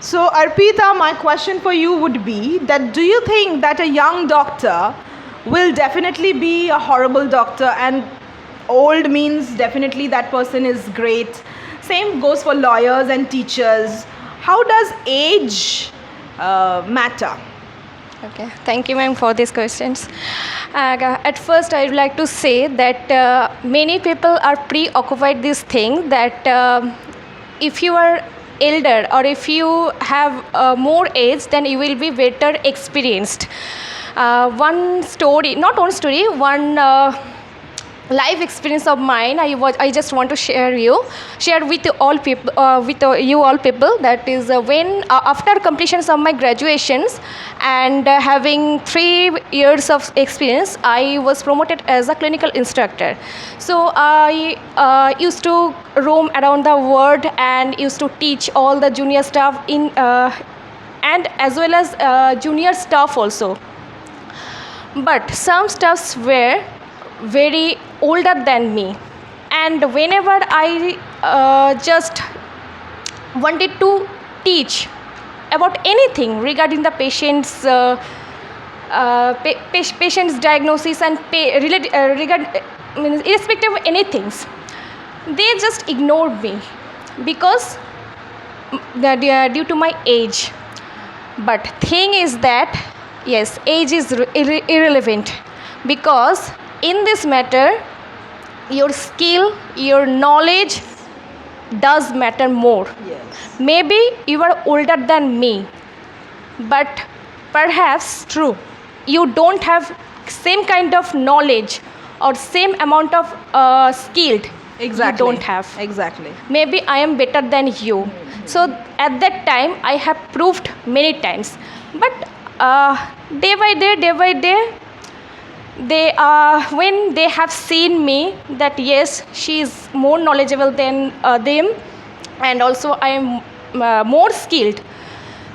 So, Arpita, my question for you would be that do you think that a young doctor will definitely be a horrible doctor, and old means definitely that person is great? Same goes for lawyers and teachers. How does age matter? Okay, thank you, ma'am, for these questions. At first, I would like to say that many people are preoccupied this thing that if you are elder or if you have more age, then you will be better experienced. One story, not one story, one life experience of mine. I just want to share with all people, you all people. That is when after completion of my graduations and having 3 years of experience, I was promoted as a clinical instructor. So I used to roam around the world and used to teach all the junior staff in and as well as junior staff also. But some staffs were very older than me, and whenever I just wanted to teach about anything regarding the patient's patient's diagnosis and irrespective of anything, they just ignored me because due to my age. But thing is that yes, age is irrelevant, because in this matter your skill, your knowledge does matter more. Yes. Maybe you are older than me, but perhaps True. you don't have same kind of knowledge or same amount of skill. Exactly. You don't have. Exactly. Maybe I am better than you. So at that time I have proved many times, but day by day they when they have seen me that yes, she is more knowledgeable than them, and also I am more skilled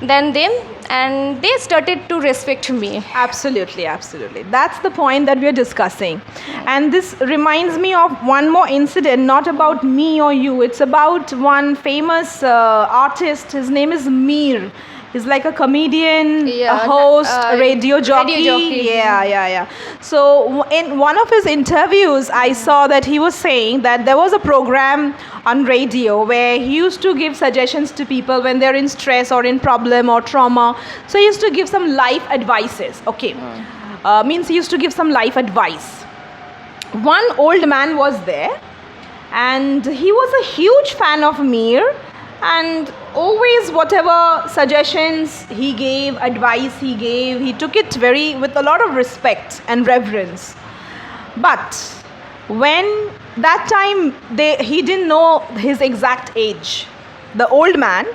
than them, and they started to respect me. Absolutely, absolutely. That's the point that we are discussing. And this reminds me of one more incident, not about me or you. It's about one famous artist. His name is Mir. He's like a comedian, Yeah, a host, a radio jockey. radio jockey. Yeah. So in one of his interviews, I saw that he was saying that there was a program on radio where he used to give suggestions to people when they're in stress or in problem or trauma. So he used to give some life advices. Okay. Means he used to give some life advice. One old man was there, and he was a huge fan of Mir, and always whatever suggestions he gave, advice he gave, he took it with a lot of respect and reverence. But when that time he didn't know his exact age, the old man,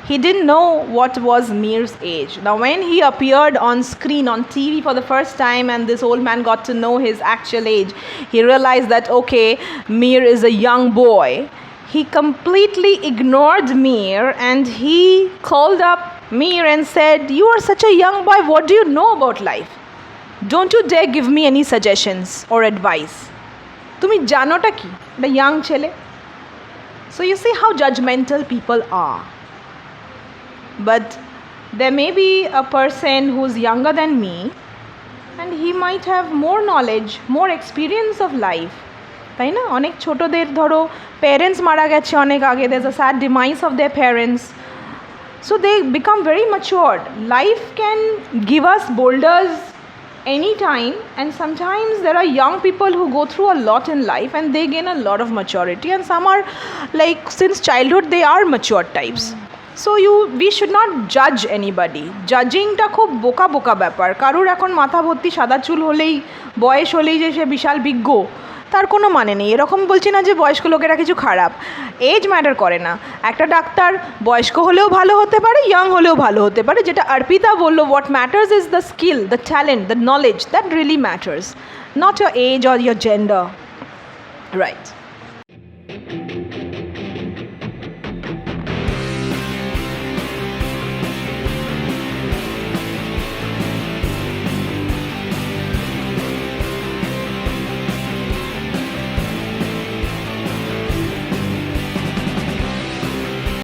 he didn't know what was Mir's age. Now when he appeared on screen on TV for the first time and this old man got to know his actual age, he realized that okay, Mir is a young boy. He completely ignored Mir and he called up Mir and said, "You are such a young boy, what do you know about life? Don't you dare give me any suggestions or advice. Tumi janota ki? The young chele." So you see how judgmental people are. But there may be a person who's younger than me and he might have more knowledge, more experience of life. তাই না? অনেক ছোটদের ধরো parents মারা গেছে অনেক আগে, there's a sad demise of their parents, so they become very matured. Life can give us boulders anytime, and sometimes there are young people who go through a lot in life and they gain a lot of maturity, and some are like since childhood they are mature types. So we should not judge anybody. Judgingটা খুব বোকা ব্যাপার। কারুর এখন মাথা ভর্তি সাদা চুল হলেই, বয়স হলেই যে সে বিশাল বিজ্ঞ, তার কোনো মানে নেই। এরকম বলছি না যে বয়স্ক লোকেরা কিছু খারাপ, এজ ম্যাটার করে না। একটা ডাক্তার বয়স্ক হলেও ভালো হতে পারে, ইয়াং হলেও ভালো হতে পারে। যেটা অর্পিতা বললো, what matters is the skill, the talent, the knowledge, that really matters, not your age or your gender. Right.